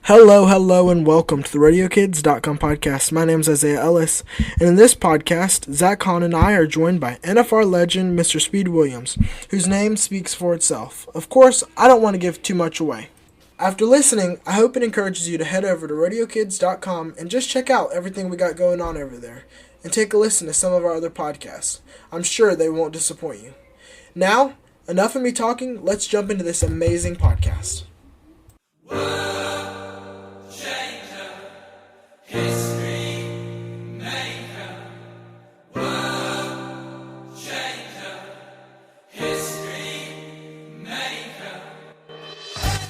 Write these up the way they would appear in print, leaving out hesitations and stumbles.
Hello, and welcome to the RadioKids.com podcast. My name is Isaiah Ellis, and in this podcast, Zach Hahn and I are joined by NFR legend Mr. Speed Williams, whose name speaks for itself. Of course, I don't want to give too much away. After listening, I hope it encourages you to head over to RadioKids.com and just check out everything we got going on over there, and take a listen to some of our other podcasts. I'm sure they won't disappoint you. Now, enough of me talking, let's jump into this amazing podcast.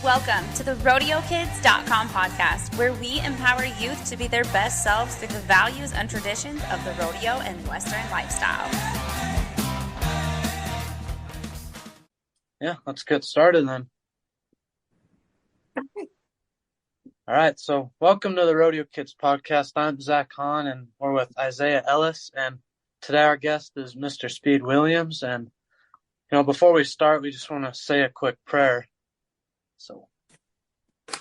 Welcome to the RodeoKids.com podcast, where we empower youth to be their best selves through the values and traditions of the rodeo and Western lifestyle. Yeah, let's get started then. All right, so welcome to the Rodeo Kids podcast. I'm Zach Hahn, and we're with Isaiah Ellis, and today our guest is Mr. Speed Williams. And, before we start, we just want to say a quick prayer. So, all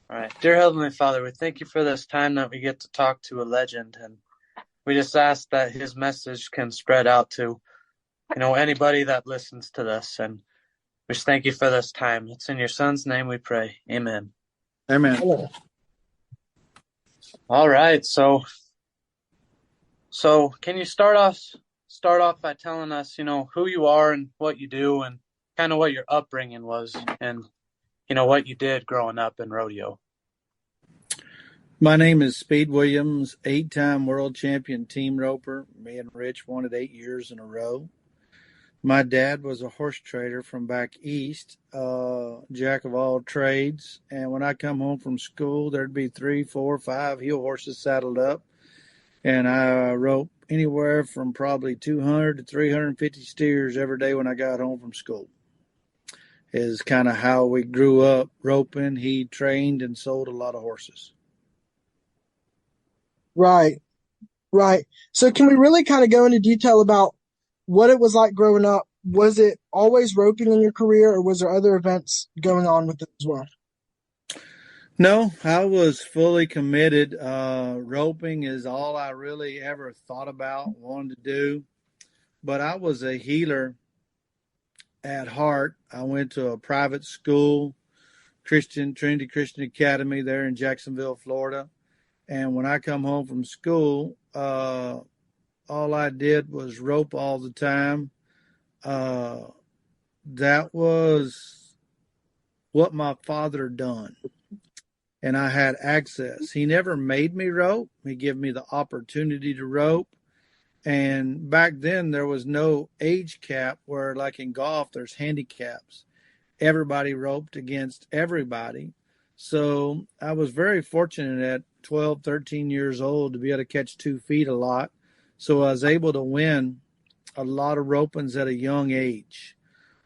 right, dear Heavenly Father, we thank you for this time that we get to talk to a legend, and we just ask that his message can spread out to, anybody that listens to this, and we just thank you for this time. It's in your son's name we pray. Amen. Amen. All right, so can you start off by telling us, who you are and what you do, and kind of what your upbringing was, and what you did growing up in rodeo. My name is Speed Williams, 8-time world champion team roper. Me and Rich won it 8 years in a row. My dad was a horse trader from back east, jack of all trades. And when I come home from school, there'd be 3, 4, 5 heel horses saddled up. And I roped anywhere from probably 200 to 350 steers every day when I got home from school. Is kind of how we grew up roping. He trained and sold a lot of horses. Right. So can we really kind of go into detail about what it was like growing up? Was it always roping in your career, or was there other events going on with it as well? No, I was fully committed. Roping is all I really ever thought about, wanted to do. But I was a healer at heart. I went to a private school, Trinity Christian Academy there in Jacksonville, Florida. And when I come home from school, all I did was rope all the time. That was what my father done. And I had access. He never made me rope. He gave me the opportunity to rope. And back then there was no age cap where, like in golf, there's handicaps. Everybody roped against everybody. So I was very fortunate at 12, 13 years old to be able to catch 2 feet a lot. So I was able to win a lot of ropings at a young age.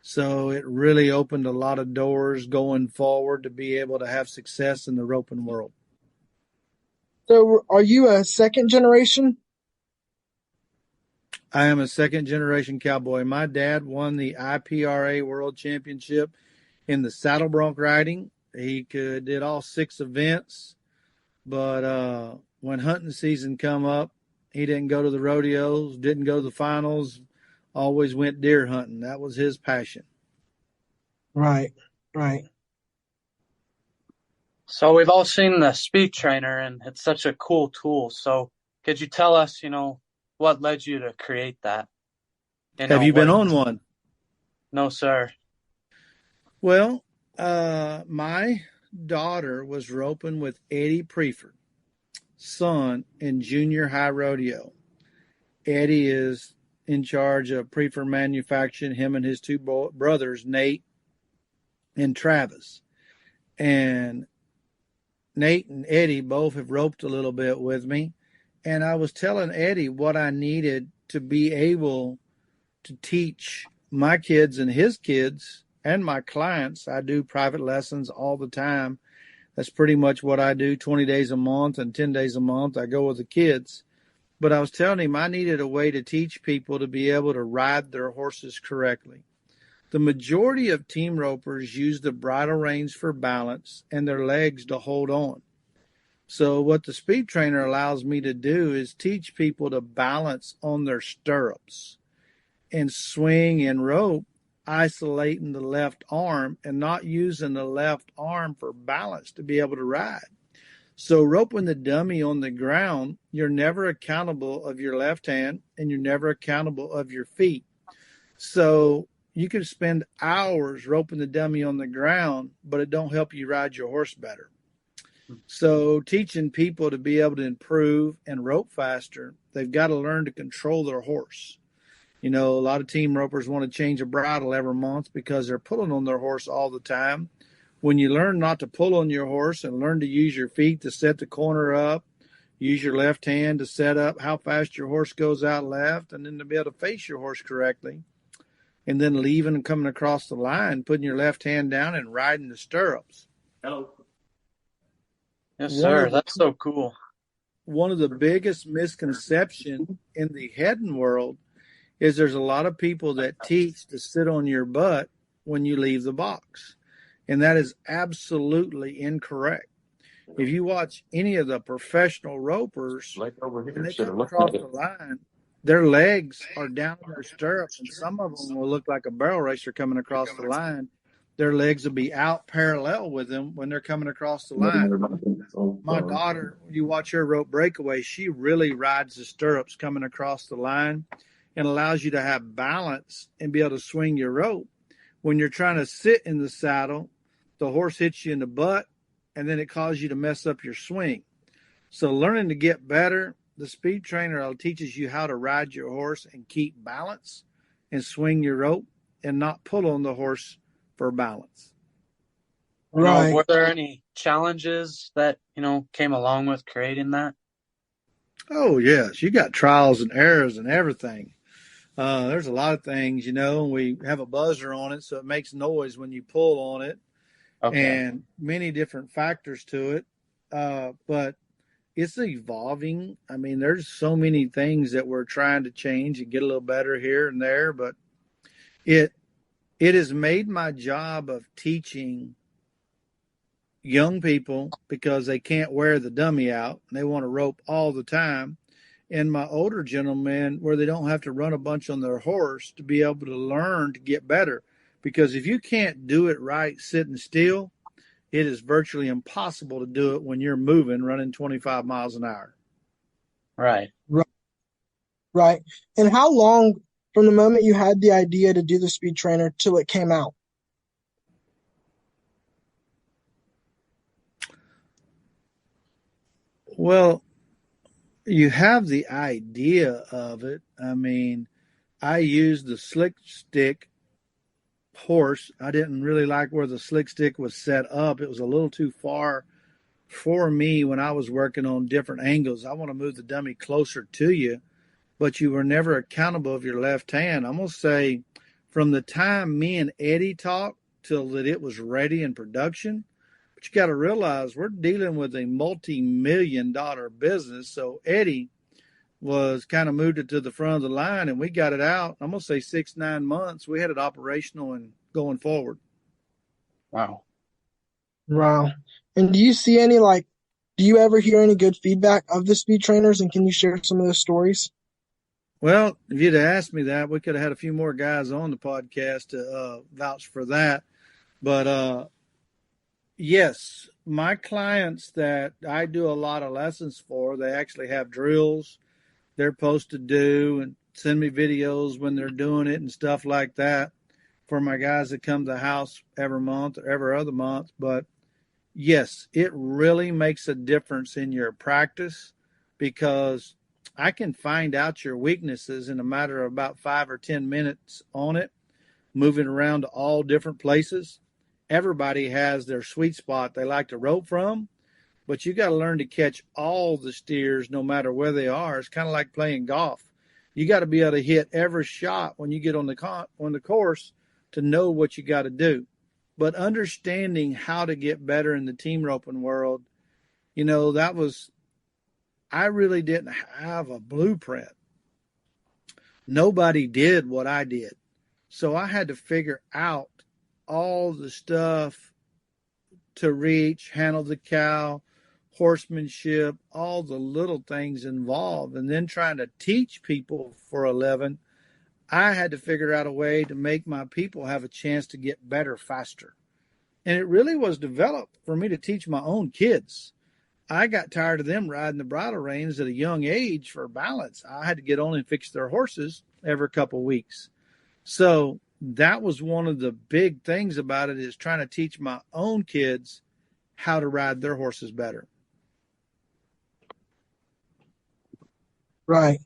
So it really opened a lot of doors going forward to be able to have success in the roping world. So are you a second generation? I am a second generation cowboy. My dad won the IPRA World Championship in the saddle bronc riding. He did all 6 events, but when hunting season come up, he didn't go to the rodeos, didn't go to the finals, always went deer hunting. That was his passion. Right. So we've all seen the speed trainer, and it's such a cool tool. So could you tell us, what led you to create that? Have you been on one? No, sir. Well, my daughter was roping with Eddie Preeford, son in junior high rodeo. Eddie is in charge of Preeford Manufacturing, him and his 2 brothers, Nate and Travis. And Nate and Eddie both have roped a little bit with me. And I was telling Eddie what I needed to be able to teach my kids and his kids and my clients. I do private lessons all the time. That's pretty much what I do, 20 days a month and 10 days a month. I go with the kids. But I was telling him I needed a way to teach people to be able to ride their horses correctly. The majority of team ropers use the bridle reins for balance and their legs to hold on. So what the speed trainer allows me to do is teach people to balance on their stirrups and swing and rope, isolating the left arm and not using the left arm for balance to be able to ride. So roping the dummy on the ground, you're never accountable of your left hand and you're never accountable of your feet. So you can spend hours roping the dummy on the ground, but it don't help you ride your horse better. So teaching people to be able to improve and rope faster, they've got to learn to control their horse. You know, a lot of team ropers want to change a bridle every month because they're pulling on their horse all the time. When you learn not to pull on your horse and learn to use your feet to set the corner up, use your left hand to set up how fast your horse goes out left, and then to be able to face your horse correctly, and then leaving and coming across the line, putting your left hand down and riding the stirrups. Hello. Yes, sir. That's so cool. One of the biggest misconceptions in the heading world is there's a lot of people that teach to sit on your butt when you leave the box. And that is absolutely incorrect. If you watch any of the professional ropers, when they come across the line, their legs are down in their stirrups, and some of them will look like a barrel racer coming across the line. Their legs will be out parallel with them when they're coming across the line. My daughter, you watch her rope breakaway, she really rides the stirrups coming across the line and allows you to have balance and be able to swing your rope. When you're trying to sit in the saddle, the horse hits you in the butt, and then it causes you to mess up your swing. So learning to get better, the speed trainer teaches you how to ride your horse and keep balance and swing your rope and not pull on the horse for balance. Right. Were there any challenges that, came along with creating that? Oh, yes. You got trials and errors and everything. There's a lot of things, we have a buzzer on it, so it makes noise when you pull on it. Okay. And many different factors to it. But it's evolving. I mean, there's so many things that we're trying to change and get a little better here and there, but it has made my job of teaching young people, because they can't wear the dummy out and they want to rope all the time, and my older gentlemen where they don't have to run a bunch on their horse to be able to learn to get better. Because if you can't do it right sitting still, it is virtually impossible to do it when you're moving, running 25 miles an hour. Right. Right. And how long from the moment you had the idea to do the speed trainer till it came out? Well, you have the idea of it. I mean, I used the slick stick horse. I didn't really like where the slick stick was set up. It was a little too far for me when I was working on different angles. I want to move the dummy closer to you, but you were never accountable of your left hand. I'm going to say from the time me and Eddie talked till that it was ready in production. But you got to realize we're dealing with a multi-million-dollar business. So Eddie was kind of moved it to the front of the line, and we got it out. I'm going to say 6-9 months. We had it operational and going forward. Wow. And do you see any, do you ever hear any good feedback of the speed trainers, and can you share some of those stories? Well, if you'd asked me that, we could have had a few more guys on the podcast to vouch for that. But yes, my clients that I do a lot of lessons for, they actually have drills they're supposed to do and send me videos when they're doing it and stuff like that for my guys that come to the house every month or every other month. But yes, it really makes a difference in your practice, because I can find out your weaknesses in a matter of about 5 or 10 minutes on it, moving around to all different places. Everybody has their sweet spot they like to rope from, but you got to learn to catch all the steers no matter where they are. It's kind of like playing golf. You got to be able to hit every shot when you get on the course to know what you got to do. But understanding how to get better in the team roping world, I really didn't have a blueprint. Nobody did what I did. So I had to figure out all the stuff to reach, handle the cow, horsemanship, all the little things involved. And then trying to teach people for a living, I had to figure out a way to make my people have a chance to get better faster. And it really was developed for me to teach my own kids. I got tired of them riding the bridle reins at a young age for balance. I had to get on and fix their horses every couple of weeks. So that was one of the big things about it, is trying to teach my own kids how to ride their horses better. Right.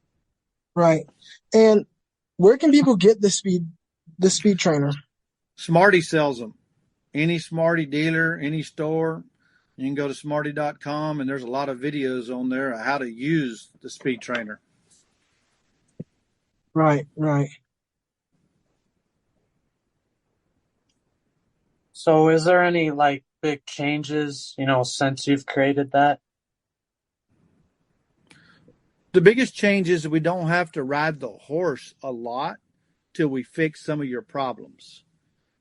Right. And where can people get the speed trainer? Smarty sells them. Any Smarty dealer, any store, you can go to smarty.com, and there's a lot of videos on there of how to use the speed trainer. Right, right. So is there any like big changes, since you've created that? The biggest change is that we don't have to ride the horse a lot till we fix some of your problems.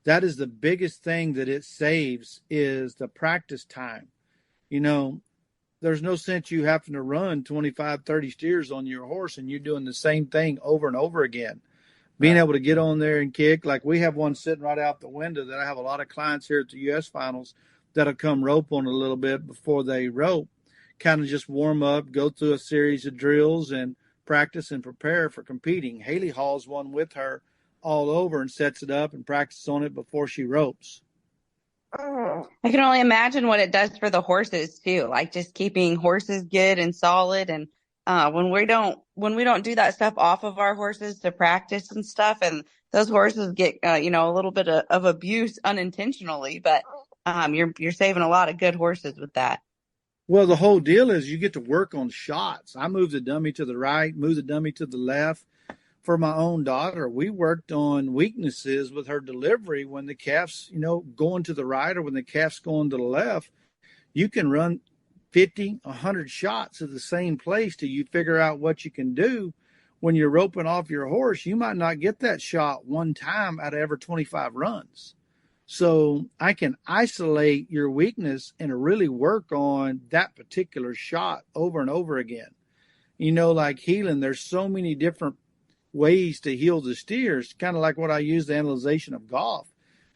That is the biggest thing that it saves, is the practice time. There's no sense you having to run 25, 30 steers on your horse and you're doing the same thing over and over again. Being able to get on there and kick, like we have one sitting right out the window that I have a lot of clients here at the U.S. finals that'll come rope on a little bit before they rope, kind of just warm up, go through a series of drills and practice and prepare for competing. Haley hauls one with her all over and sets it up and practices on it before she ropes. I can only imagine what it does for the horses too, like just keeping horses good and solid. And when we don't do that stuff off of our horses to practice and stuff, and those horses get a little bit of abuse unintentionally, but you're saving a lot of good horses with that. Well, the whole deal is you get to work on shots. I move the dummy to the right, move the dummy to the left. For my own daughter, we worked on weaknesses with her delivery. When the calf's, going to the right, or when the calf's going to the left, you can run 50, 100 shots at the same place till you figure out what you can do. When you're roping off your horse, you might not get that shot one time out of every 25 runs. So I can isolate your weakness and really work on that particular shot over and over again. Like healing, there's so many different ways to heal the steers, kind of like what I use the analyzation of golf.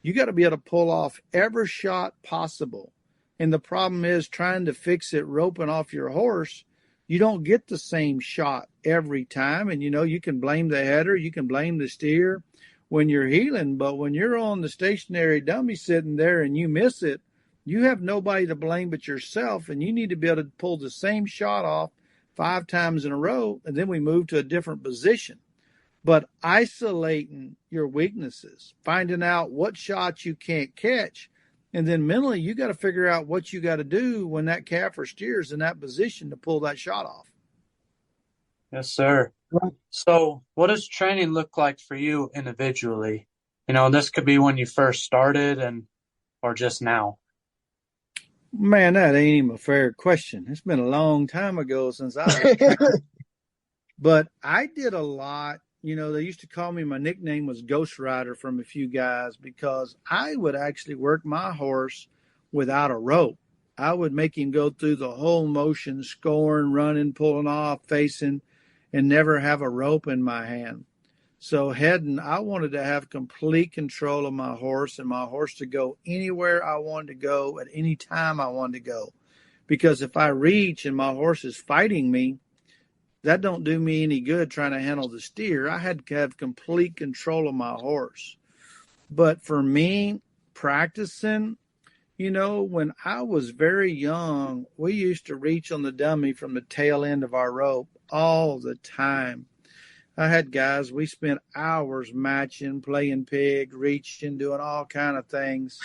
You got to be able to pull off every shot possible. And the problem is trying to fix it roping off your horse. You don't get the same shot every time. And, you can blame the header, you can blame the steer when you're healing. But when you're on the stationary dummy sitting there and you miss it, you have nobody to blame but yourself. And you need to be able to pull the same shot off 5 times in a row. And then we move to a different position. But isolating your weaknesses, finding out what shots you can't catch, and then mentally you got to figure out what you got to do when that calf or steer is in that position to pull that shot off. Yes, sir. So what does training look like for you individually? This could be when you first started or just now. Man, that ain't even a fair question. It's been a long time ago since I was training. But I did a lot. They used to call me, my nickname was Ghost Rider from a few guys, because I would actually work my horse without a rope. I would make him go through the whole motion, scoring, running, pulling off, facing, and never have a rope in my hand. So heading, I wanted to have complete control of my horse, and my horse to go anywhere I wanted to go at any time I wanted to go. Because if I reach and my horse is fighting me, that don't do me any good trying to handle the steer. I had to have complete control of my horse. But for me, practicing, when I was very young, we used to reach on the dummy from the tail end of our rope all the time. I had guys, we spent hours matching, playing pig, reaching, doing all kind of things.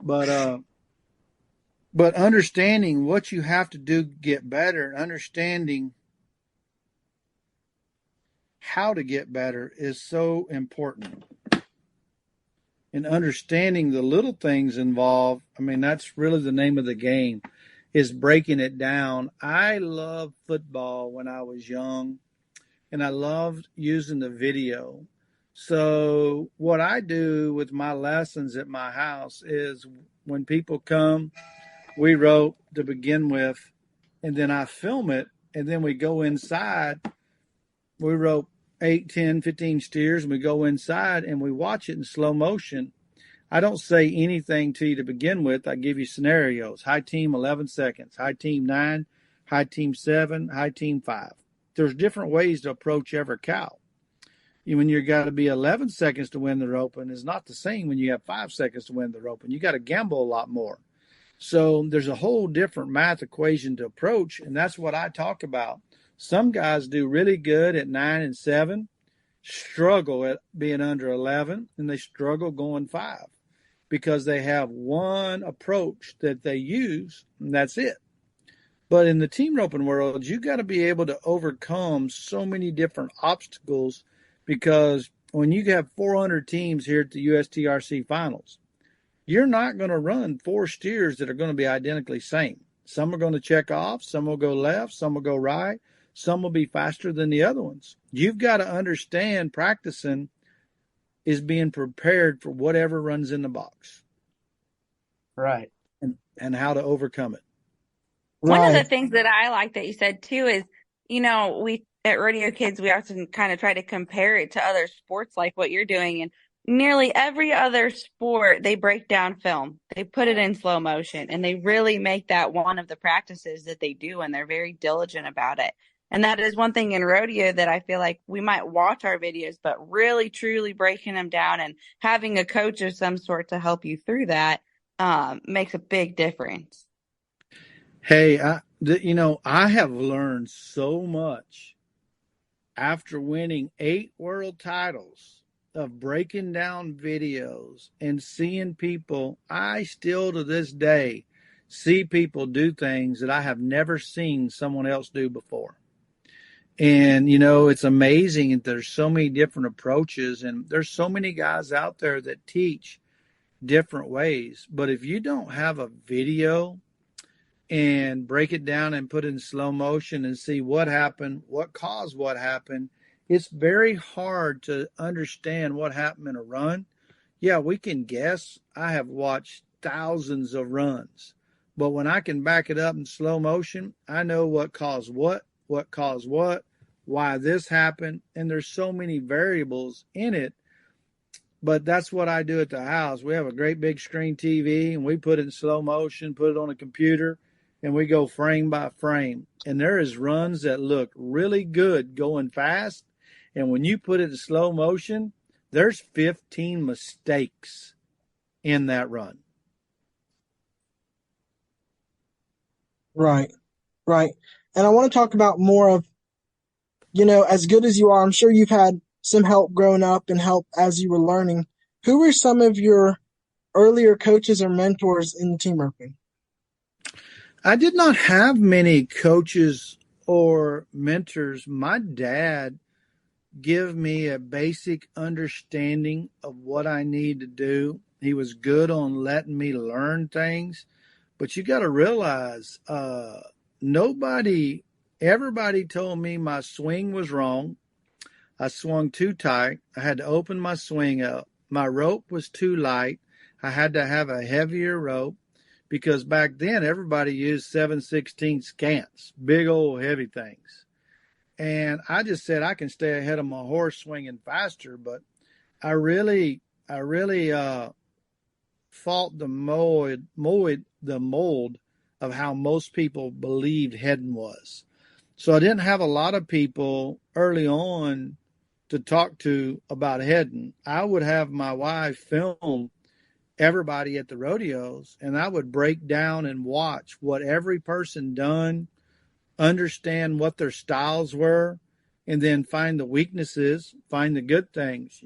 But understanding what you have to do to get better, understanding how to get better is so important. And understanding the little things involved, that's really the name of the game, is breaking it down. I loved football when I was young, and I loved using the video. So what I do with my lessons at my house is when people come, we rope to begin with, and then I film it, and then we go inside. We rope 8, 10, 15 steers, and we go inside and we watch it in slow motion. I don't say anything to you to begin with. I give you scenarios. High team 11 seconds, high team 9, high team 7, high team 5. There's different ways to approach every cow. When you got to be 11 seconds to win the roping is not the same when you have 5 seconds to win the roping. You got to gamble a lot more. So there's a whole different math equation to approach, and that's what I talk about. Some guys do really good at 9 and 7, struggle at being under 11, and they struggle going 5 because they have one approach that they use, and that's it. But in the team roping world, you got to be able to overcome so many different obstacles, because when you have 400 teams here at the USTRC finals, you're not going to run 4 steers that are going to be identically same. Some are going to check off, some will go left, some will go right, some will be faster than the other ones. You've got to understand practicing is being prepared for whatever runs in the box. Right. And how to overcome it. One of the Right. things that I like that you said too is, we at Rodeo Kids, we often kind of try to compare it to other sports like what you're doing. And nearly every other sport, they break down film, they put it in slow motion, and they really make that one of the practices that they do. And they're very diligent about it. And that is one thing in rodeo that I feel like we might watch our videos, but really truly breaking them down and having a coach of some sort to help you through that makes a big difference. Hey, I have learned so much after winning 8 world titles of breaking down videos and seeing people. I still to this day see people do things that I have never seen someone else do before. And, it's amazing that there's so many different approaches, and there's so many guys out there that teach different ways. But if you don't have a video and break it down and put it in slow motion and see what happened, what caused what happened, it's very hard to understand what happened in a run. Yeah, we can guess. I have watched thousands of runs, but when I can back it up in slow motion, I know what caused what caused what, why this happened, and there's so many variables in it. But that's what I do at the house. We have a great big screen TV, and we put it in slow motion, put it on a computer, and we go frame by frame. And there is runs that look really good going fast, and when you put it in slow motion, there's 15 mistakes in that run. Right. Right. And I want to talk about more of, as good as you are, I'm sure you've had some help growing up and help as you were learning. Who were some of your earlier coaches or mentors in team roping? I did not have many coaches or mentors. My dad gave me a basic understanding of what I need to do. He was good on letting me learn things, but you got to realize, everybody told me my swing was wrong. I swung too tight. I had to open my swing up. My rope was too light. I had to have a heavier rope, because back then everybody used 7/16 scants, big old heavy things. And I just said I can stay ahead of my horse swinging faster, but I really fought the mold of how most people believed heading was. So I didn't have a lot of people early on to talk to about heading. I would have my wife film everybody at the rodeos, and I would break down and watch what every person done, understand what their styles were, and then find the weaknesses, find the good things.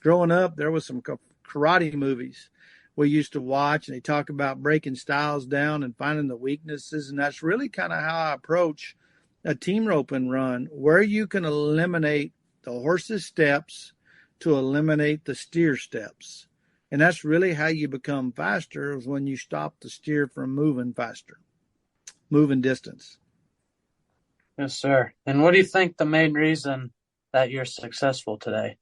Growing up, there was some karate movies we used to watch, and they talk about breaking styles down and finding the weaknesses. And that's really kind of how I approach a team roping run, where you can eliminate the horse's steps to eliminate the steer steps. And that's really how you become faster, is when you stop the steer from moving faster, moving distance. Yes, sir. And what do you think the main reason that you're successful today?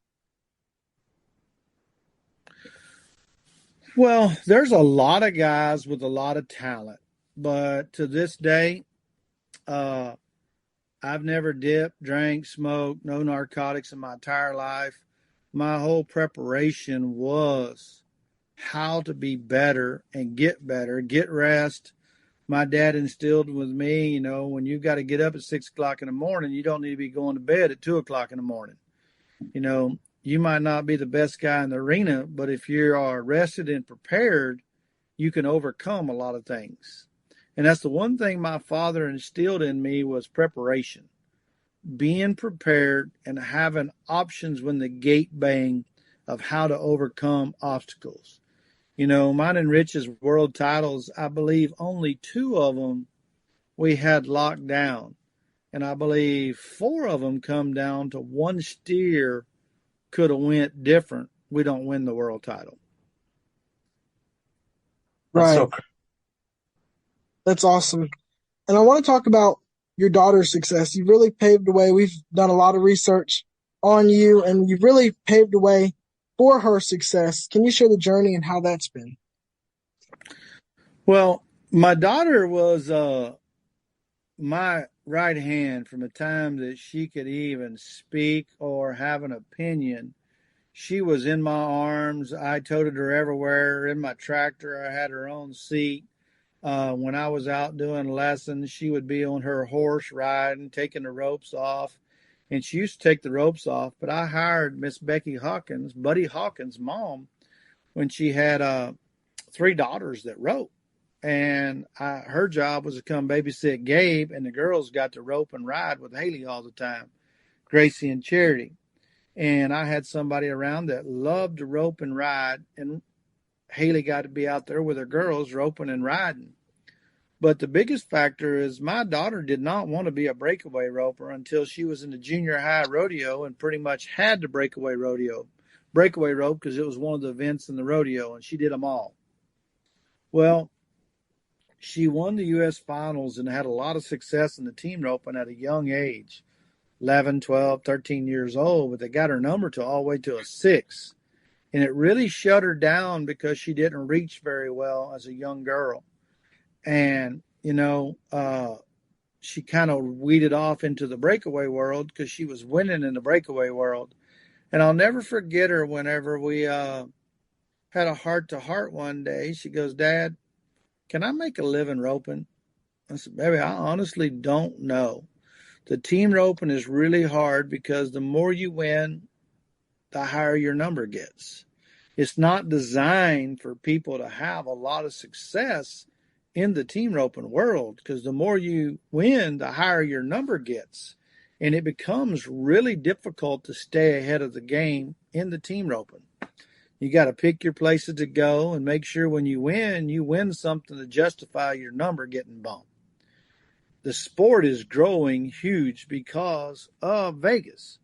Well, there's a lot of guys with a lot of talent, but to this day, uh, I've never dipped, drank, smoked, no narcotics in my entire life. My whole preparation was how to be better, get rest. My dad instilled with me, when you've got to get up at 6 o'clock in the morning, you don't need to be going to bed at 2 o'clock in the morning. You might not be the best guy in the arena, but if you are rested and prepared, you can overcome a lot of things. And that's the one thing my father instilled in me was preparation, being prepared and having options when the gate bang of how to overcome obstacles. Mine and Rich's world titles, I believe only 2 of them we had locked down. And I believe 4 of them come down to one steer could have went different. We don't win the world title. That's Right. so crazy. That's awesome. And I want to talk about your daughter's success. You really paved the way. We've done a lot of research on you, and you've really paved the way for her success. Can you share the journey and how that's been? Well, my daughter was my right hand from the time that she could even speak or have an opinion. She was in my arms. I toted her everywhere. In my tractor, I had her own seat. When I was out doing lessons, she would be on her horse riding, taking the ropes off. And she used to take the ropes off, but I hired Miss Becky Hawkins, Buddy Hawkins' mom, when she had 3 daughters that roped. And her job was to come babysit Gabe, and the girls got to rope and ride with Haley all the time, Gracie and Charity. And I had somebody around that loved to rope and ride, and Haley got to be out there with her girls roping and riding. But the biggest factor is my daughter did not want to be a breakaway roper until she was in the junior high rodeo and pretty much had to breakaway rope because it was one of the events in the rodeo, and she did them all. Well, she won the U.S. finals and had a lot of success in the team roping at a young age, 11, 12, 13 years old, but they got her number to all the way to a 6. And it really shut her down because she didn't reach very well as a young girl. And, she kind of weeded off into the breakaway world because she was winning in the breakaway world. And I'll never forget her whenever we had a heart-to-heart one day. She goes, "Dad, can I make a living roping?" I said, "Baby, I honestly don't know. The team roping is really hard because the more you win, the higher your number gets. It's not designed for people to have a lot of success in the team roping world because the more you win, the higher your number gets. And it becomes really difficult to stay ahead of the game in the team roping. You got to pick your places to go and make sure when you win something to justify your number getting bumped. The sport is growing huge because of Vegas.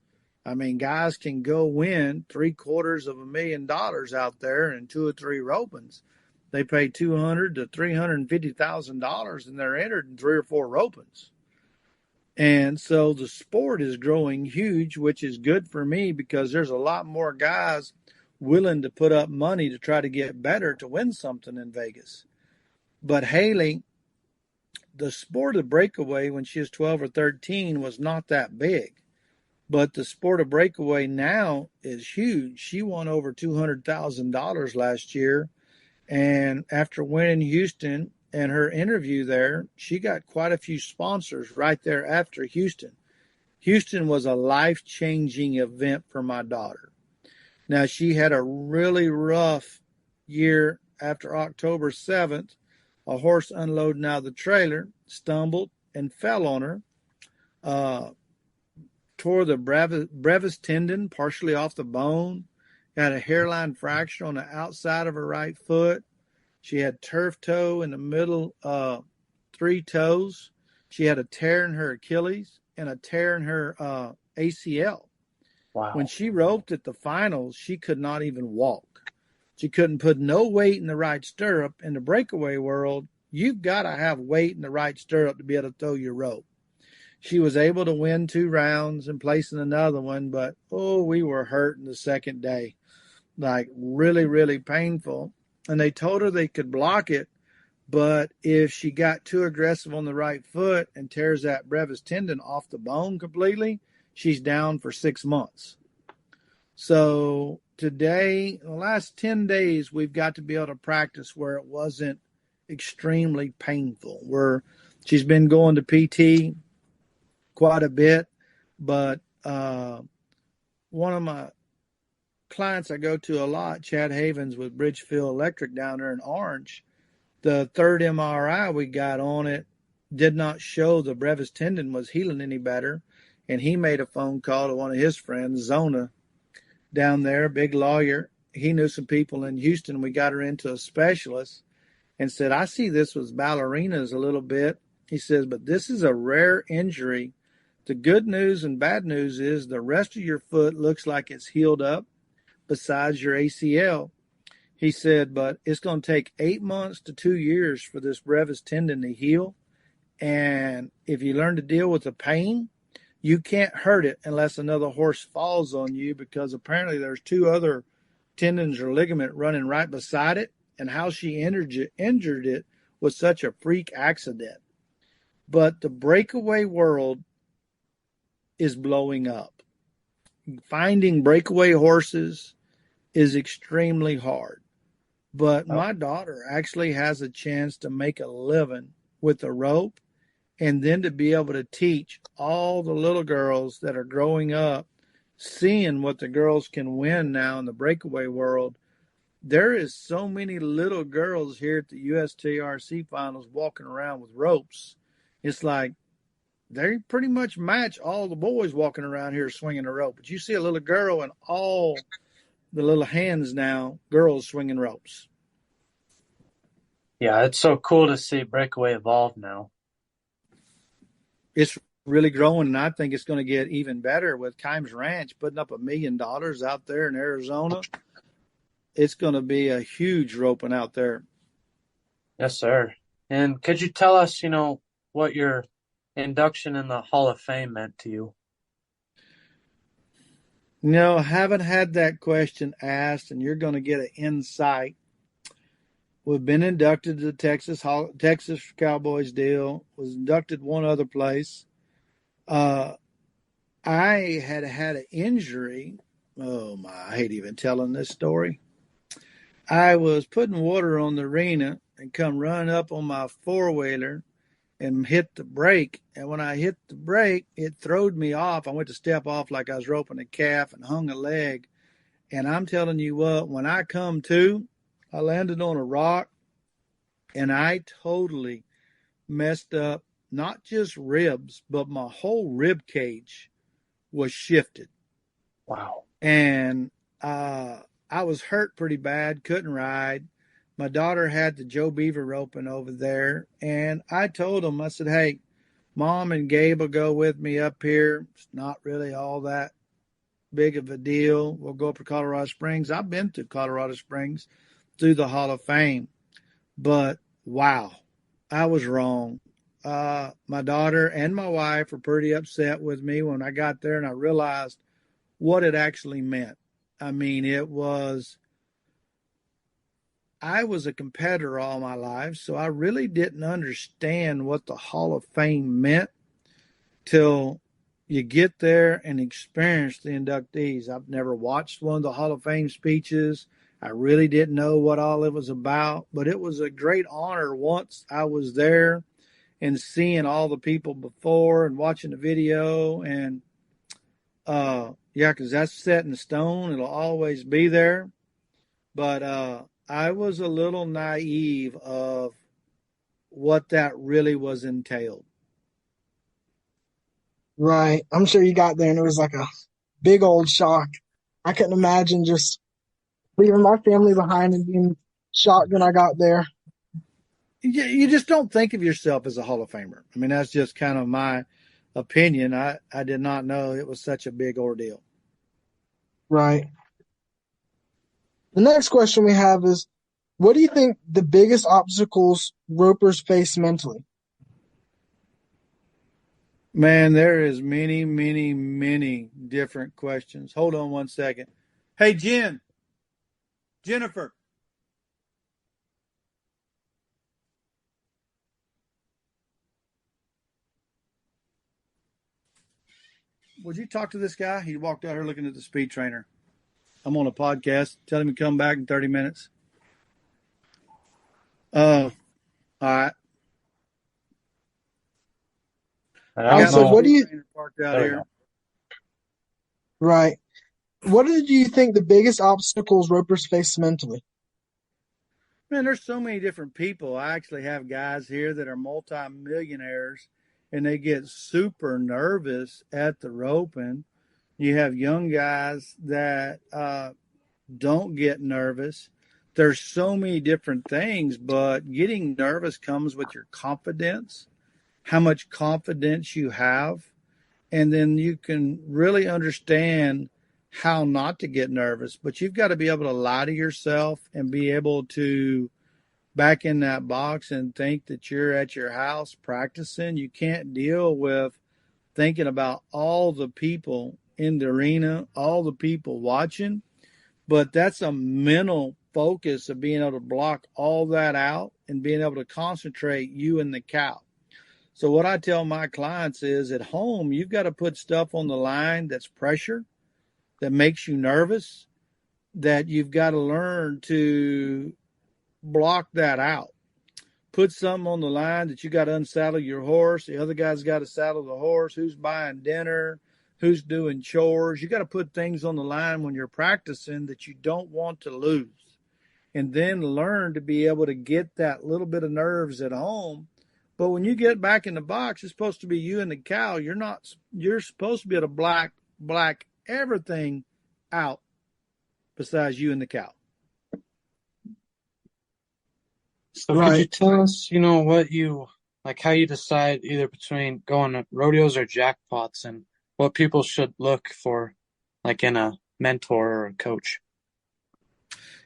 I mean, guys can go win $750,000 out there in 2 or 3 ropings. They pay $200,000 to $350,000 and they're entered in 3 or 4 ropings. And so the sport is growing huge, which is good for me because there's a lot more guys willing to put up money to try to get better to win something in Vegas. But Haley, the sport of breakaway when she was 12 or 13 was not that big. But the sport of breakaway now is huge. She won over $200,000 last year. And after winning Houston and her interview there, she got quite a few sponsors right there after Houston. Houston was a life-changing event for my daughter. Now, she had a really rough year after October 7th. A horse unloading out of the trailer stumbled and fell on her, tore the brevis tendon partially off the bone, had a hairline fracture on the outside of her right foot. She had turf toe in the middle 3 toes. She had a tear in her Achilles and a tear in her ACL. Wow. When she roped at the finals, she could not even walk. She couldn't put no weight in the right stirrup. In the breakaway world, you've got to have weight in the right stirrup to be able to throw your rope. She was able to win 2 rounds and place in another one, but, we were hurting the second day. Like, really, really painful. and they told her they could block it, but if she got too aggressive on the right foot and tears that brevis tendon off the bone completely, she's down for 6 months. So today, the last 10 days, we've got to be able to practice where it wasn't extremely painful, where she's been going to PT quite a bit, but one of my clients I go to a lot, Chad Havens with Bridgefield Electric down there in Orange, the third MRI we got on it did not show the brevis tendon was healing any better. And he made a phone call to one of his friends, Zona, down there, big lawyer. He knew some people in Houston. We got her into a specialist and said, I see this with ballerinas a little bit. He says, but this is a rare injury. The good news and bad news is the rest of your foot looks like it's healed up besides your ACL. He said, but it's going to take 8 months to 2 years for this brevis tendon to heal. And if you learn to deal with the pain, you can't hurt it unless another horse falls on you, because apparently there's 2 other tendons or ligament running right beside it. And how she injured it was such a freak accident. But the breakaway world is blowing up. Finding breakaway horses is extremely hard. But my daughter actually has a chance to make a living with a rope, and then to be able to teach all the little girls that are growing up, seeing what the girls can win now in the breakaway world. There is so many little girls here at the USTRC finals walking around with ropes. It's like they pretty much match all the boys walking around here swinging a rope. But you see a little girl and all the little hands now, girls swinging ropes. Yeah, it's so cool to see breakaway evolve now. It's really growing, and I think it's going to get even better with Kimes Ranch putting up $1 million out there in Arizona. It's going to be a huge roping out there. Yes, sir. And could you tell us, what your induction in the Hall of Fame meant to you? No, I haven't had that question asked, and you're going to get an insight. We've been inducted to the Texas Cowboys deal, was inducted one other place. I had an injury. Oh, my, I hate even telling this story. I was putting water on the arena and come running up on my four-wheeler and hit the brake. And when I hit the brake, it throwed me off. I went to step off like I was roping a calf and hung a leg. And I'm telling you what, when I come to, I landed on a rock and I totally messed up, not just ribs, but my whole rib cage was shifted. Wow. And I was hurt pretty bad, couldn't ride. My daughter had the Joe Beaver roping over there, and I told them, I said, hey, Mom and Gabe will go with me up here. It's not really all that big of a deal. We'll go up to Colorado Springs. I've been to Colorado Springs through the Hall of Fame, but wow, I was wrong. My daughter and my wife were pretty upset with me when I got there and I realized what it actually meant. I mean, I was a competitor all my life, so I really didn't understand what the Hall of Fame meant till you get there and experience the inductees. I've never watched one of the Hall of Fame speeches. I really didn't know what all it was about, but it was a great honor once I was there and seeing all the people before and watching the video. And yeah, because that's set in stone. It'll always be there. But I was a little naive of what that really was entailed. Right. I'm sure you got there and it was like a big old shock. I couldn't imagine just leaving my family behind and being shocked when I got there. You just don't think of yourself as a Hall of Famer. I mean, that's just kind of my opinion. I did not know it was such a big ordeal. Right. The next question we have is, what do you think the biggest obstacles ropers face mentally? Man, there is many, many, many different questions. Hold on one second. Hey, Jennifer, would you talk to this guy? He walked out here looking at the speed trainer. I'm on a podcast. Tell him to come back in 30 minutes. All right. Also, what do you parked out here? Right. What do you think the biggest obstacles ropers face mentally? Man, there's so many different people. I actually have guys here that are multi-millionaires, and they get super nervous at the roping. You have young guys that don't get nervous. There's so many different things, but getting nervous comes with your confidence, how much confidence you have, and then you can really understand how not to get nervous. But you've got to be able to lie to yourself and be able to back in that box and think that you're at your house practicing. You can't deal with thinking about all the people in the arena, all the people watching. But that's a mental focus of being able to block all that out and being able to concentrate you and the cow. So what I tell my clients is at home, you've got to put stuff on the line that's pressure, that makes you nervous, that you've got to learn to block that out. Put something on the line that you got to unsaddle your horse. The other guy's got to saddle the horse. Who's buying dinner? Who's doing chores? You got to put things on the line when you're practicing that you don't want to lose. And then learn to be able to get that little bit of nerves at home. But when you get back in the box, it's supposed to be you and the cow. You're supposed to be able to black everything out besides you and the cow. So could you tell us, how you decide either between going to rodeos or jackpots and what people should look for, like in a mentor or a coach?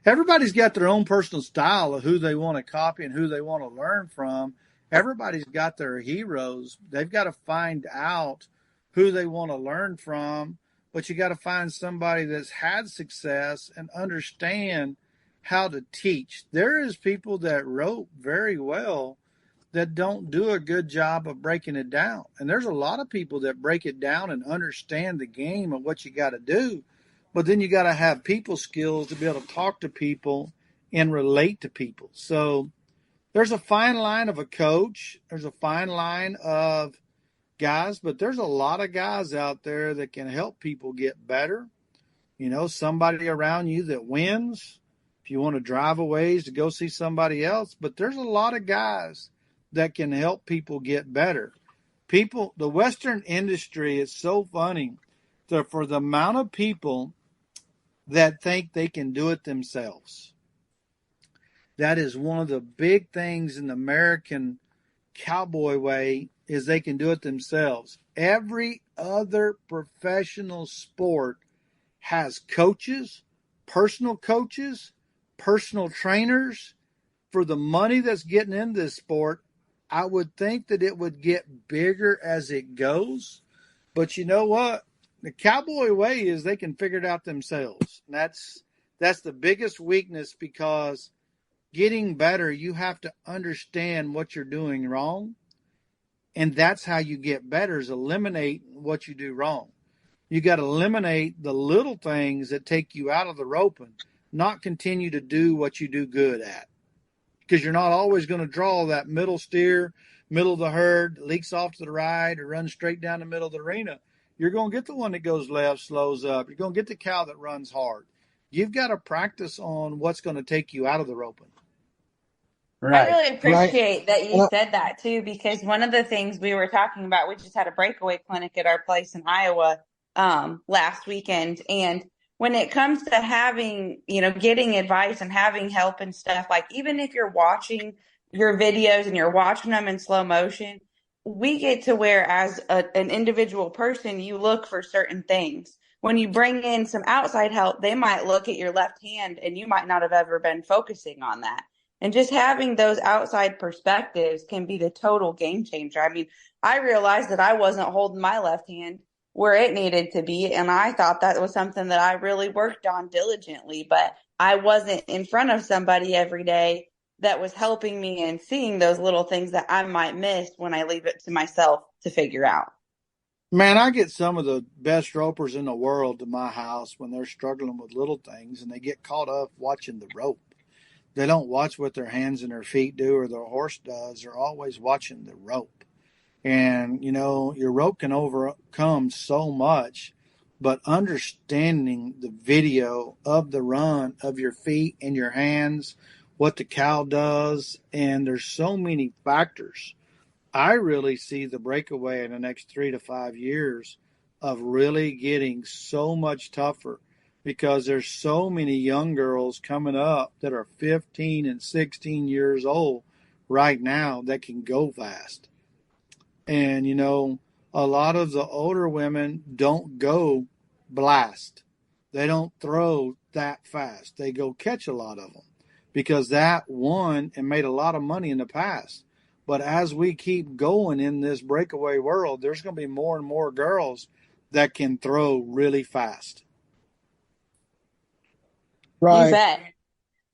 Everybody's got their own personal style of who they want to copy and who they want to learn from. Everybody's got their heroes. They've got to find out who they want to learn from, but you got to find somebody that's had success and understand how to teach. There is people that rope very well that don't do a good job of breaking it down. And there's a lot of people that break it down and understand the game and what you got to do. But then you got to have people skills to be able to talk to people and relate to people. So there's a fine line of a coach. There's a fine line of guys, but there's a lot of guys out there that can help people get better. Somebody around you that wins. If you want to drive a ways to go see somebody else, but there's a lot of guys that can help people get better. The Western industry is so funny for the amount of people that think they can do it themselves. That is one of the big things in the American cowboy way is they can do it themselves. Every other professional sport has coaches, personal trainers. For the money that's getting in this sport, I would think that it would get bigger as it goes. But you know what? The cowboy way is they can figure it out themselves. And that's the biggest weakness, because getting better, you have to understand what you're doing wrong. And that's how you get better, is eliminate what you do wrong. You got to eliminate the little things that take you out of the roping, not continue to do what you do good at. Because you're not always going to draw that middle steer, middle of the herd, leaks off to the right, or runs straight down the middle of the arena. You're going to get the one that goes left, slows up. You're going to get the cow that runs hard. You've got to practice on what's going to take you out of the roping. Right. I really appreciate that you said that too, because one of the things we were talking about, we just had a breakaway clinic at our place in Iowa last weekend. And when it comes to having, getting advice and having help and stuff, like even if you're watching your videos and you're watching them in slow motion, we get to where as an individual person, you look for certain things. When you bring in some outside help, they might look at your left hand and you might not have ever been focusing on that. And just having those outside perspectives can be the total game changer. I mean, I realized that I wasn't holding my left hand where it needed to be. And I thought that was something that I really worked on diligently, but I wasn't in front of somebody every day that was helping me and seeing those little things that I might miss when I leave it to myself to figure out. Man, I get some of the best ropers in the world to my house when they're struggling with little things and they get caught up watching the rope. They don't watch what their hands and their feet do or their horse does. They're always watching the rope. And, your rope can overcome so much, but understanding the video of the run of your feet and your hands, what the cow does, and there's so many factors. I really see the breakaway in the next 3 to 5 years of really getting so much tougher because there's so many young girls coming up that are 15 and 16 years old right now that can go fast. And, a lot of the older women don't go blast. They don't throw that fast. They go catch a lot of them because that won and made a lot of money in the past. But as we keep going in this breakaway world, there's going to be more and more girls that can throw really fast. You bet.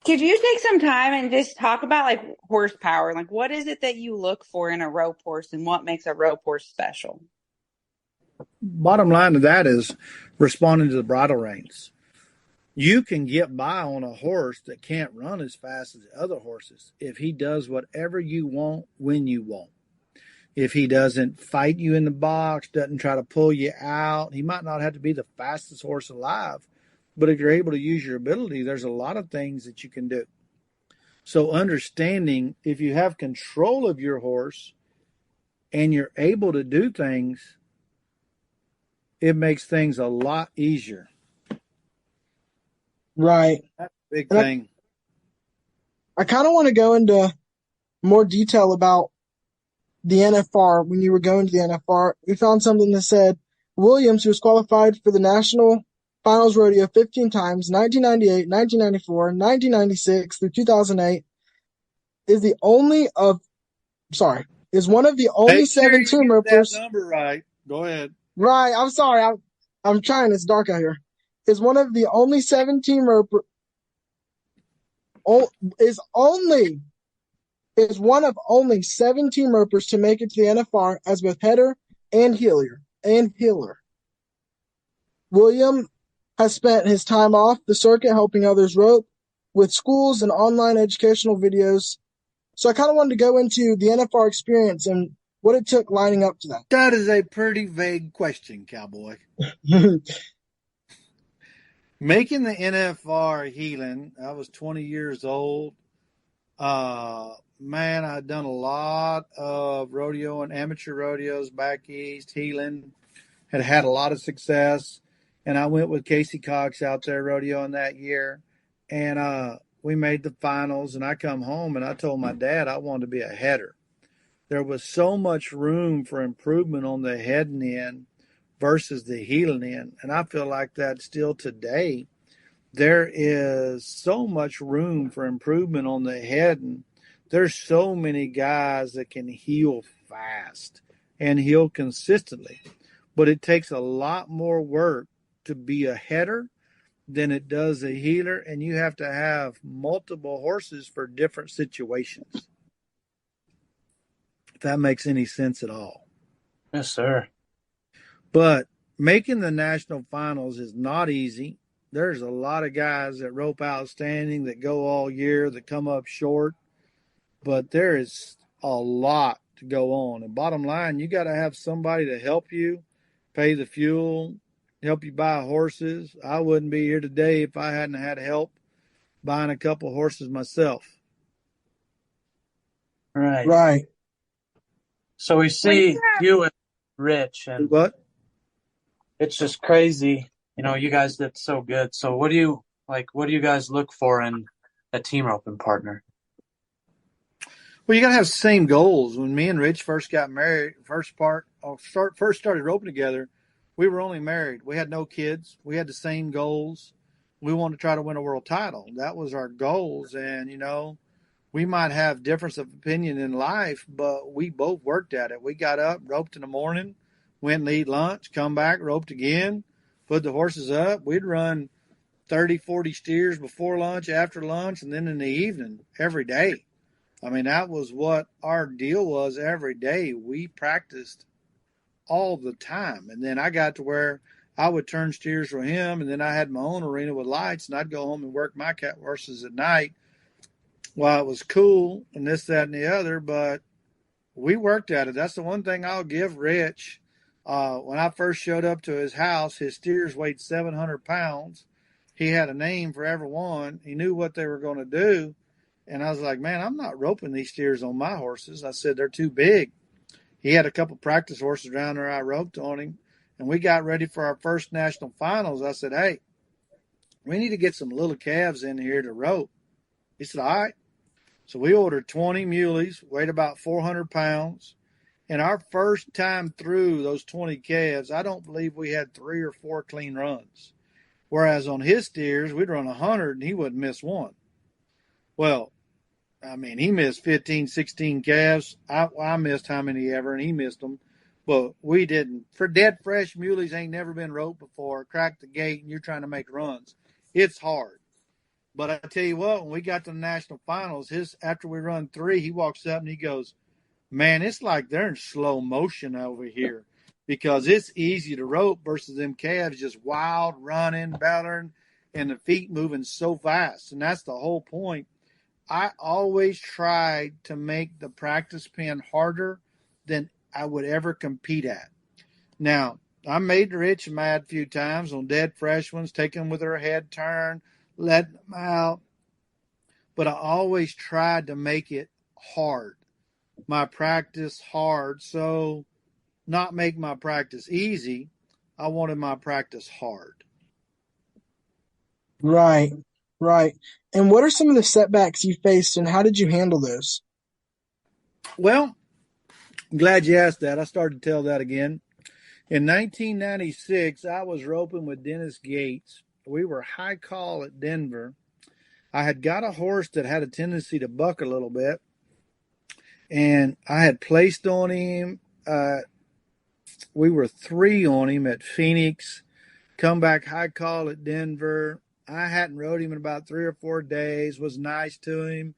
Could you take some time and just talk about like horsepower? Like, what is it that you look for in a rope horse and what makes a rope horse special? Bottom line to that is responding to the bridle reins. You can get by on a horse that can't run as fast as the other horses if he does whatever you want when you want. If he doesn't fight you in the box, doesn't try to pull you out, he might not have to be the fastest horse alive. But if you're able to use your ability, there's a lot of things that you can do. So understanding if you have control of your horse and you're able to do things, it makes things a lot easier. Right. That's a big And thing. I kind of want to go into more detail about the NFR. When you were going to the NFR, we found something that said Williams, who was qualified for the National Finals Rodeo 15 times, 1998, 1994, 1996 through 2008, is one of the only Make sure 17 you get ropers. that number right. Go ahead. Right, I'm sorry, I'm trying. It's dark out here. Is one of the only 17 roper. Is one of only 17 ropers to make it to the NFR as both header and healer. William has spent his time off the circuit helping others rope with schools and online educational videos. So I kind of wanted to go into the NFR experience and what it took lining up to that. That is a pretty vague question, Cowboy. Making the NFR healing, I was 20 years old. Man, I'd done a lot of rodeo and amateur rodeos back east, healing, had a lot of success. And I went with Casey Cox out there rodeoing that year. And we made the finals. And I come home and I told my dad I wanted to be a header. There was so much room for improvement on the heading end versus the heeling end. And I feel like that still today. There is so much room for improvement on the heading. There's so many guys that can heel fast and heel consistently. But it takes a lot more work to be a header than it does a healer. And you have to have multiple horses for different situations. If that makes any sense at all. Yes, sir. But making the national finals is not easy. There's a lot of guys that rope outstanding that go all year that come up short. But there is a lot to go on. And bottom line, you got to have somebody to help you, pay the fuel, help you buy horses. I wouldn't be here today if I hadn't had help buying a couple horses myself. Right. So we see you and Rich, and What? it's just crazy. You guys did so good. So what do you guys look for in a team roping partner? Well, you got to have the same goals. When me and Rich first got married, first started roping together, we were only married. We had no kids. We had the same goals. We wanted to try to win a world title. That was our goals. And, we might have difference of opinion in life, but we both worked at it. We got up, roped in the morning, went and eat lunch, come back, roped again, put the horses up. We'd run 30, 40 steers before lunch, after lunch, and then in the evening every day. I mean, that was what our deal was every day. We practiced all the time. And then I got to where I would turn steers for him, and then I had my own arena with lights, and I'd go home and work my cat horses at night while it was cool and this, that, and the other. But we worked at it. That's the one thing I'll give Rich. When I first showed up to his house, his steers weighed 700 pounds. He had a name for every one. He knew what they were going to do. And I was like, man, I'm not roping these steers on my horses. I said, they're too big. He had a couple practice horses down there I roped on him. And we got ready for our first national finals. I said, hey, we need to get some little calves in here to rope. He said, all right. So we ordered 20 muleys, weighed about 400 pounds. And our first time through those 20 calves, I don't believe we had 3 or 4 clean runs. Whereas on his steers, we'd run 100 and he wouldn't miss one. Well, I mean, he missed 15, 16 calves. I missed how many ever, and he missed them. But we didn't. For dead fresh muleys ain't never been roped before. Crack the gate and you're trying to make runs. It's hard. But I tell you what, when we got to the national finals, after we run 3, he walks up and he goes, man, it's like they're in slow motion over here because it's easy to rope versus them calves just wild, running, bellering, and the feet moving so fast. And that's the whole point. I always tried to make the practice pen harder than I would ever compete at. Now, I made Rich mad a few times on dead fresh ones, taking them with her head turned, letting them out. But I always tried to make it hard. My practice hard. So not make my practice easy. I wanted my practice hard. Right, right. And what are some of the setbacks you faced, and how did you handle those? Well, I'm glad you asked that. I started to tell that again. In 1996, I was roping with Dennis Gates. We were high call at Denver. I had got a horse that had a tendency to buck a little bit, and I had placed on him. We were 3 on him at Phoenix, come back high call at Denver. I hadn't rode him in about 3 or 4 days, was nice to him,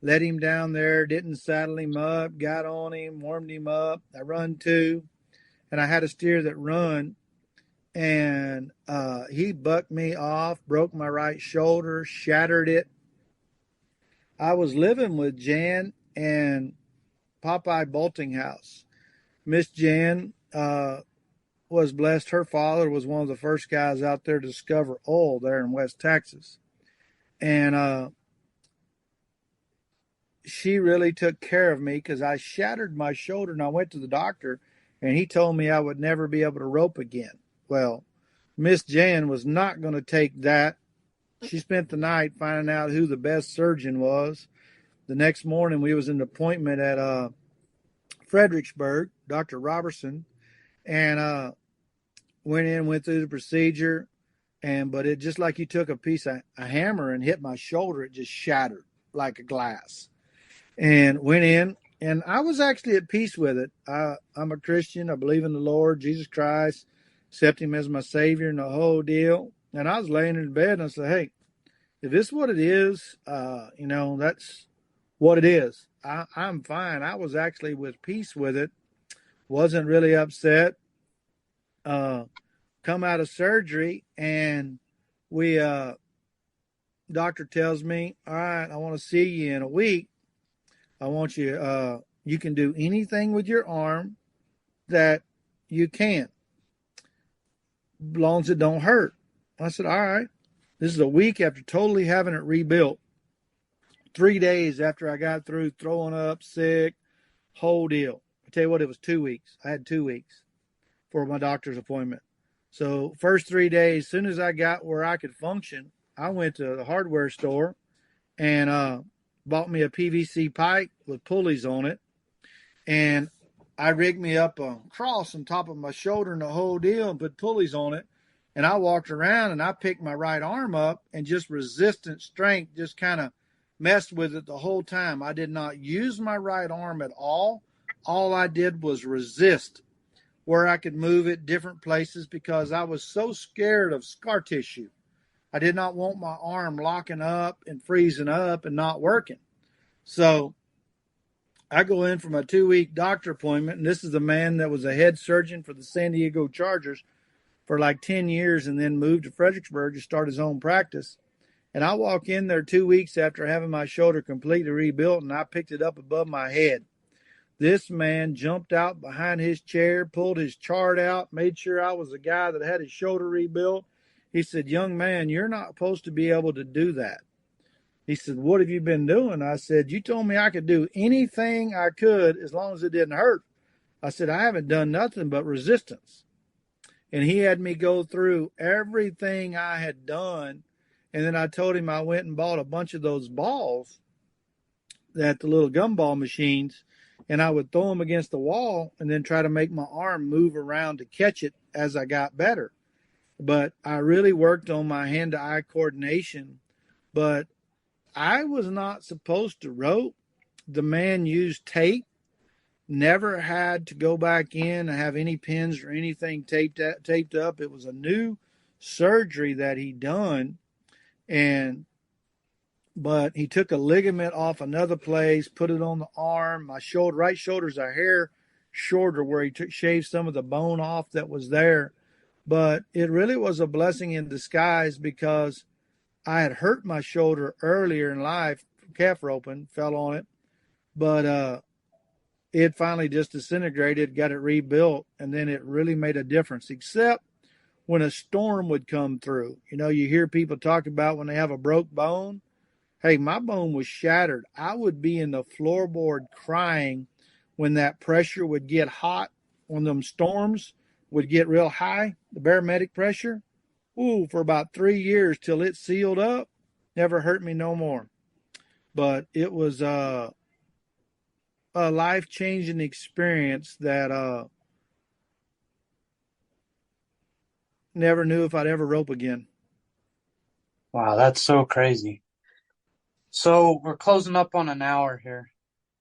let him down there, didn't saddle him up, got on him, warmed him up. I run 2, and I had a steer that run, and he bucked me off, broke my right shoulder, shattered it. I was living with Jan and Popeye Boltinghouse. Miss Jan was blessed. Her father was one of the first guys out there to discover oil there in West Texas. And she really took care of me because I shattered my shoulder and I went to the doctor and he told me I would never be able to rope again. Well, Miss Jan was not going to take that. She spent the night finding out who the best surgeon was. The next morning we was in an appointment at Fredericksburg, Dr. Robertson, and went through the procedure, but it just like you took a hammer and hit my shoulder, it just shattered like a glass. And went in, and I was actually at peace with it. I'm a Christian. I believe in the Lord Jesus Christ, accept him as my Savior and the whole deal. And I was laying in bed and I said, hey, if this is what it is, that's what it is. I'm fine. I was actually with peace with it. Wasn't really upset. Come out of surgery and doctor tells me, all right, I want to see you in a week. I want you, you can do anything with your arm that you can, as long as it don't hurt. I said, all right. This is a week after totally having it rebuilt. 3 days after I got through throwing up, sick, whole deal. I tell you what, it was 2 weeks. I had 2 weeks for my doctor's appointment. So first 3 days, as soon as I got where I could function, I went to the hardware store and bought me a PVC pipe with pulleys on it. And I rigged me up a cross on top of my shoulder and the whole deal and put pulleys on it. And I walked around and I picked my right arm up and just resistant strength just kind of messed with it the whole time. I did not use my right arm at all. All I did was resist where I could move it different places because I was so scared of scar tissue. I did not want my arm locking up and freezing up and not working. So I go in for my 2-week doctor appointment, and this is a man that was a head surgeon for the San Diego Chargers for like 10 years and then moved to Fredericksburg to start his own practice. And I walk in there 2 weeks after having my shoulder completely rebuilt, and I picked it up above my head. This man jumped out behind his chair, pulled his chart out, made sure I was the guy that had his shoulder rebuilt. He said, "Young man, you're not supposed to be able to do that." He said, "What have you been doing?" I said, "You told me I could do anything I could as long as it didn't hurt." I said, "I haven't done nothing but resistance." And he had me go through everything I had done. And then I told him I went and bought a bunch of those balls at the little gumball machines, and I would throw them against the wall and then try to make my arm move around to catch it as I got better. But I really worked on my hand-to-eye coordination. But I was not supposed to rope. The man used tape, never had to go back in and have any pins or anything taped up. It was a new surgery that he done, but he took a ligament off another place, put it on the arm. My right shoulder's a hair shorter where he shaved some of the bone off that was there. But it really was a blessing in disguise because I had hurt my shoulder earlier in life, calf roping, fell on it. But it finally just disintegrated, got it rebuilt, and then it really made a difference, except when a storm would come through. You know, you hear people talk about when they have a broke bone. Hey, my bone was shattered. I would be in the floorboard crying when that pressure would get hot, when them storms would get real high, the barometric pressure. Ooh, for about 3 years till it sealed up. Never hurt me no more. But it was a life-changing experience that never knew if I'd ever rope again. Wow, that's so crazy. So we're closing up on an hour here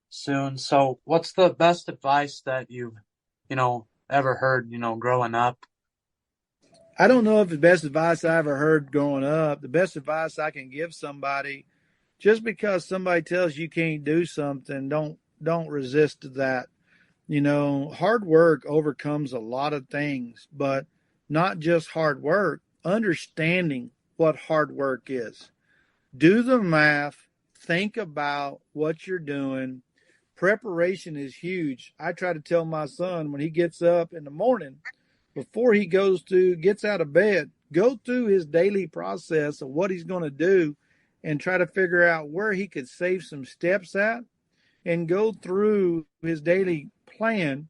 soon. So what's the best advice that you've, ever heard, growing up? I don't know if the best advice I ever heard growing up, the best advice I can give somebody, just because somebody tells you can't do something, don't resist that. Hard work overcomes a lot of things, but not just hard work, understanding what hard work is. Do the math, think about what you're doing. Preparation is huge. I try to tell my son when he gets up in the morning, before he gets out of bed, go through his daily process of what he's going to do and try to figure out where he could save some steps at, and go through his daily plan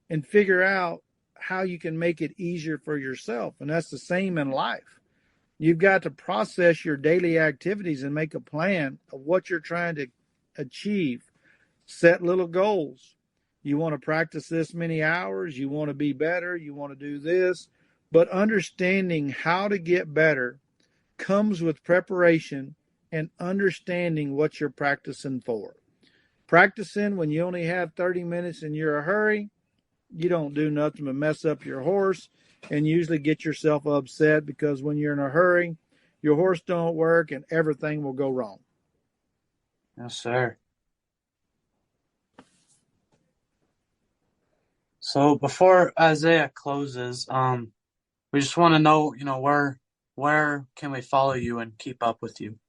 and figure out how you can make it easier for yourself. And that's the same in life. You've got to process your daily activities and make a plan of what you're trying to achieve. Set little goals. You want to practice this many hours. You want to be better. You want to do this. But understanding how to get better comes with preparation and understanding what you're practicing for. Practicing when you only have 30 minutes and you're in a hurry, you don't do nothing but mess up your horse and usually get yourself upset, because when you're in a hurry, your horse don't work and everything will go wrong. Yes, sir. So before Isaiah closes, we just want to know, where can we follow you and keep up with you?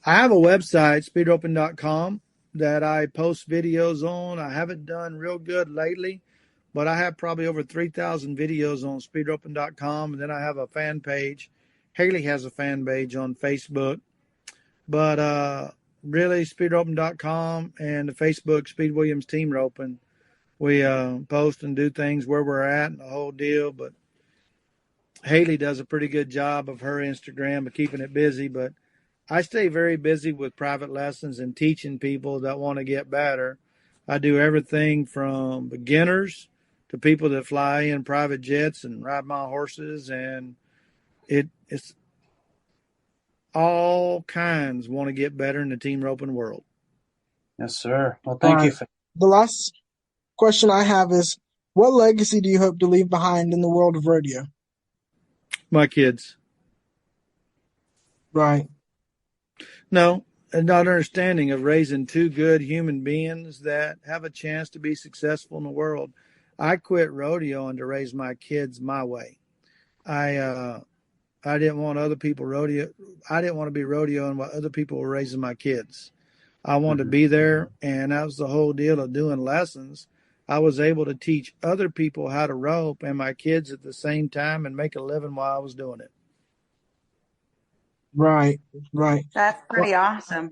I have a website, speedroping.com, that I post videos on. I haven't done real good lately, but I have probably over 3,000 videos on speedroping.com. And then I have a fan page. Haley has a fan page on Facebook. But really, speedroping.com and the Facebook Speed Williams Team Roping. We post and do things where we're at and the whole deal. But Haley does a pretty good job of her Instagram of keeping it busy. But I stay very busy with private lessons and teaching people that want to get better. I do everything from beginners to people that fly in private jets and ride my horses, and it's all kinds want to get better in the team roping world. Yes, sir. Well, thank you. The last question I have is, what legacy do you hope to leave behind in the world of rodeo? My kids. Right. No, not understanding of raising two good human beings that have a chance to be successful in the world. I quit rodeoing to raise my kids my way. I didn't want other people rodeo. I didn't want to be rodeoing while other people were raising my kids. I wanted to be there, and that was the whole deal of doing lessons. I was able to teach other people how to rope and my kids at the same time and make a living while I was doing it. Right, right. That's pretty awesome.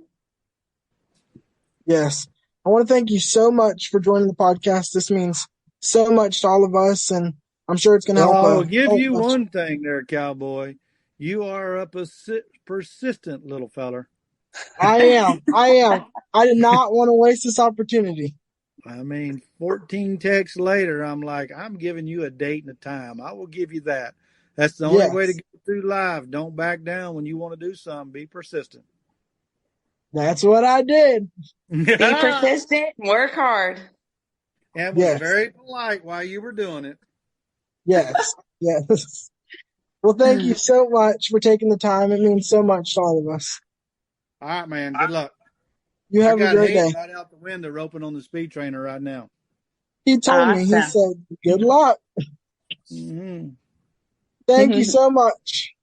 Yes. I want to thank you so much for joining the podcast. This means so much to all of us, and I'm sure it's going to Well, help. I will give Help you us. one thing there, cowboy. You are a persistent little feller. I am. I did not want to waste this opportunity. I mean, 14 texts later, I'm like, I'm giving you a date and a time. I will give you that. That's the only way to Yes, get through life. Don't back down when you want to do something. Be persistent. that's what I did. Be persistent, work hard. And was Yes, very polite while you were doing it. yes, yes. Well, thank you so much for taking the time. It means so much to all of us. All right, man. Good luck. You I have a got great Hayden day. right out the window roping on the speed trainer right now. He told me, he Awesome. said, good luck. Mm-hmm. Thank you so much.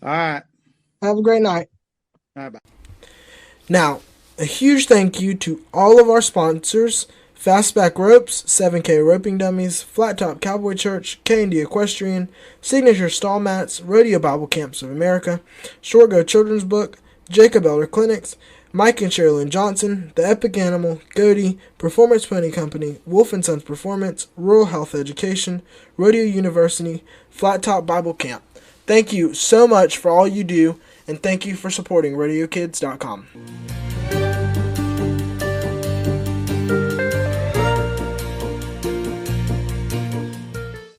All right. Have a great night. All right, bye. Now, a huge thank you to all of our sponsors: Fastback Ropes, 7K Roping Dummies, Flat Top Cowboy Church, K&D Equestrian, Signature Stall Mats, Rodeo Bible Camps of America, Short Go Children's Book, Jacob Elder Clinics, Mike and Sherilyn Johnson, The Epic Animal, Goody, Performance Pony Company, Wolf & Sons Performance, Rural Health Education, Rodeo University, Flat Top Bible Camp. Thank you so much for all you do, and thank you for supporting RodeoKids.com.